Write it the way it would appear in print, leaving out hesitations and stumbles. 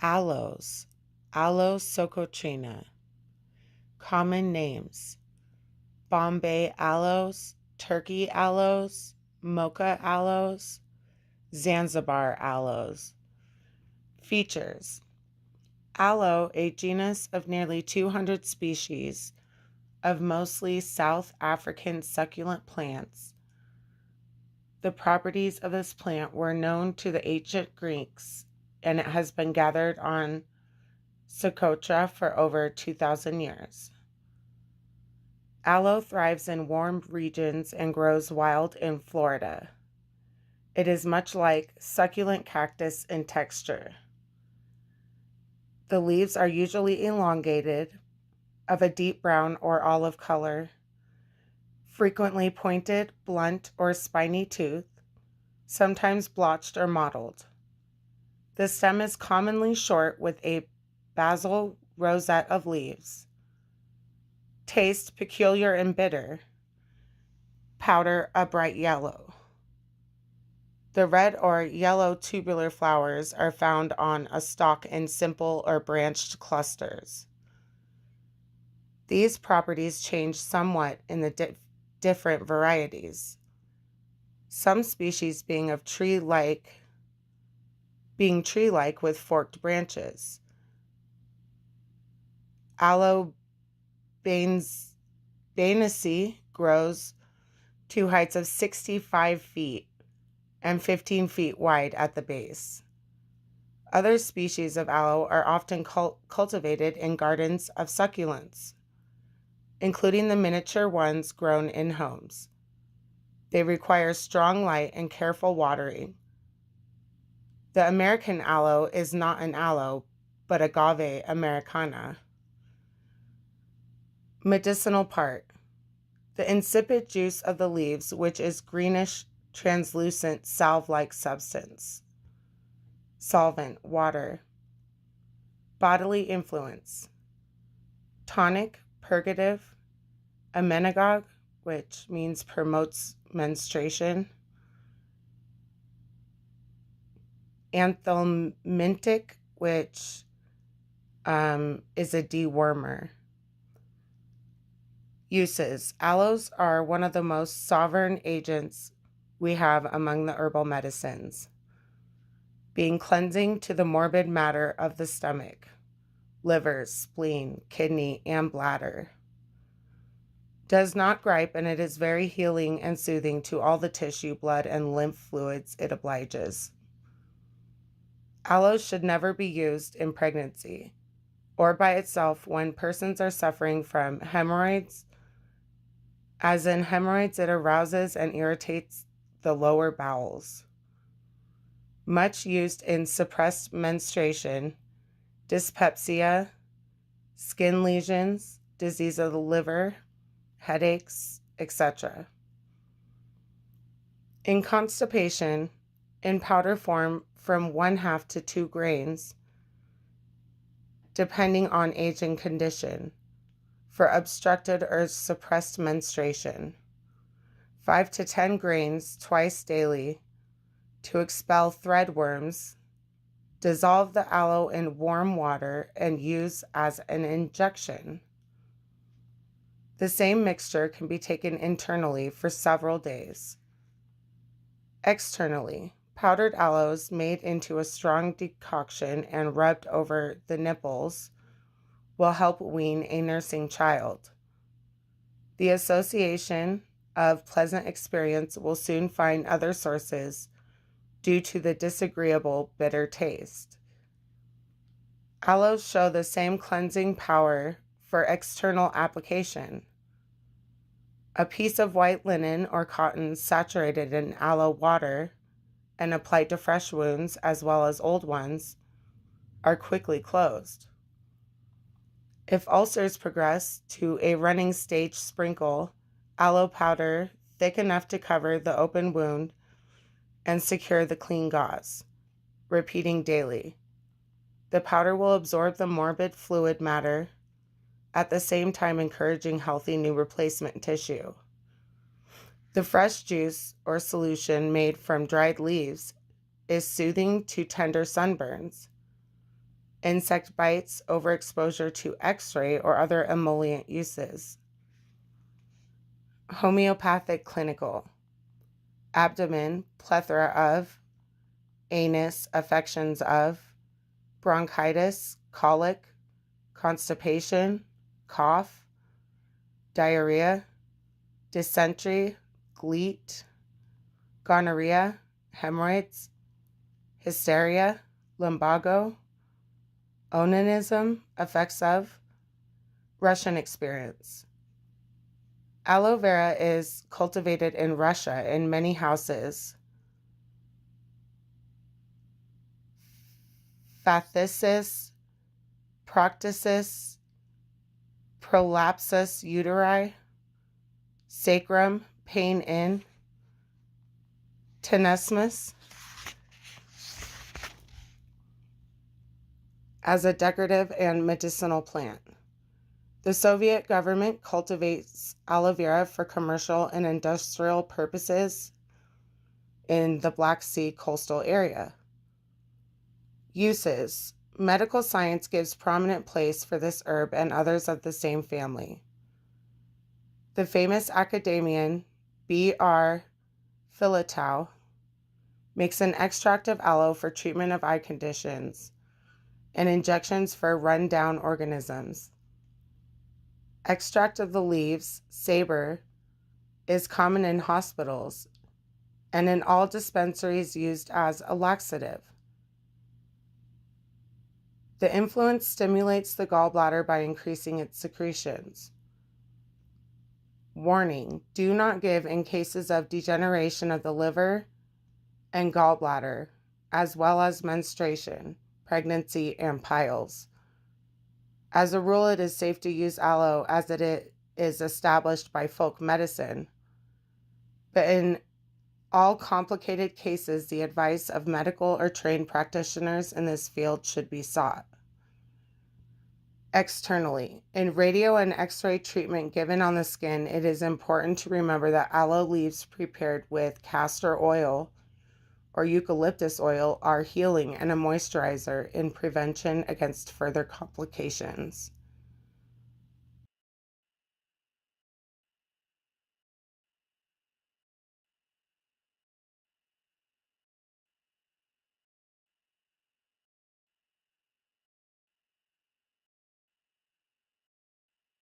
Aloes, Aloe socotrina. Common names: Bombay aloes, Turkey aloes, Mocha aloes, Zanzibar aloes. Features: aloe, a genus of nearly 200 species of mostly South African succulent plants. The properties of this plant were known to the ancient Greeks, and it has been gathered on Socotra for over 2,000 years. Aloe thrives in warm regions and grows wild in Florida. It is much like succulent cactus in texture. The leaves are usually elongated, of a deep brown or olive color, frequently pointed, blunt, or spiny tooth, sometimes blotched or mottled. The stem is commonly short with a basal rosette of leaves. Taste peculiar and bitter. Powder a bright yellow. The red or yellow tubular flowers are found on a stalk in simple or branched clusters. These properties change somewhat in the different varieties, some species being tree-like with forked branches. Aloe bainacea grows to heights of 65 feet and 15 feet wide at the base. Other species of aloe are often cultivated in gardens of succulents, including the miniature ones grown in homes. They require strong light and careful watering. The American aloe is not an aloe, but Agave americana. Medicinal part: the insipid juice of the leaves, which is greenish, translucent, salve-like substance. Solvent: water. Bodily influence: tonic, purgative, emmenagogue, which means promotes menstruation, anthelmintic, which is a dewormer. Uses: aloes are one of the most sovereign agents we have among the herbal medicines, being cleansing to the morbid matter of the stomach, liver, spleen, kidney, and bladder. Does not gripe, and it is very healing and soothing to all the tissue, blood, and lymph fluids it obliges. Aloe should never be used in pregnancy or by itself when persons are suffering from hemorrhoids. As in hemorrhoids, it arouses and irritates the lower bowels. Much used in suppressed menstruation, dyspepsia, skin lesions, disease of the liver, headaches, etc. In constipation, in powder form from 1/2 to 2 grains, depending on age and condition. For obstructed or suppressed menstruation, 5 to 10 grains twice daily to expel threadworms. Dissolve the aloe in warm water and use as an injection. The same mixture can be taken internally for several days. Externally, powdered aloes made into a strong decoction and rubbed over the nipples will help wean a nursing child. The association of pleasant experience will soon find other sources due to the disagreeable bitter taste. Aloes show the same cleansing power for external application. A piece of white linen or cotton saturated in aloe water and applied to fresh wounds as well as old ones are quickly closed. If ulcers progress to a running stage, sprinkle aloe powder thick enough to cover the open wound and secure the clean gauze, repeating daily. The powder will absorb the morbid fluid matter, at the same time encouraging healthy new replacement tissue. The fresh juice or solution made from dried leaves is soothing to tender sunburns. insect bites, overexposure to X-ray, or other emollient uses. Homeopathic clinical. Abdomen, plethora of, anus, affections of, bronchitis, colic, constipation, cough, diarrhea, dysentery, gleet, gonorrhea, hemorrhoids, hysteria, lumbago, onanism, effects of, Russian experience. Aloe vera is cultivated in Russia in many houses. Phthisis, proctisis, prolapsus uteri, sacrum, pain in, tenesmus, as a decorative and medicinal plant. The Soviet government cultivates aloe vera for commercial and industrial purposes in the Black Sea coastal area. Uses. Medical science gives prominent place for this herb and others of the same family. The famous academician B.R. Philatow makes an extract of aloe for treatment of eye conditions and injections for run-down organisms. Extract of the leaves, saber, is common in hospitals and in all dispensaries used as a laxative. The influence stimulates the gallbladder by increasing its secretions. Warning: do not give in cases of degeneration of the liver and gallbladder, as well as menstruation, pregnancy, and piles. As a rule, it is safe to use aloe as it is established by folk medicine, but in all complicated cases, the advice of medical or trained practitioners in this field should be sought. Externally, in radio and X-ray treatment given on the skin, it is important to remember that aloe leaves prepared with castor oil or eucalyptus oil are healing and a moisturizer in prevention against further complications.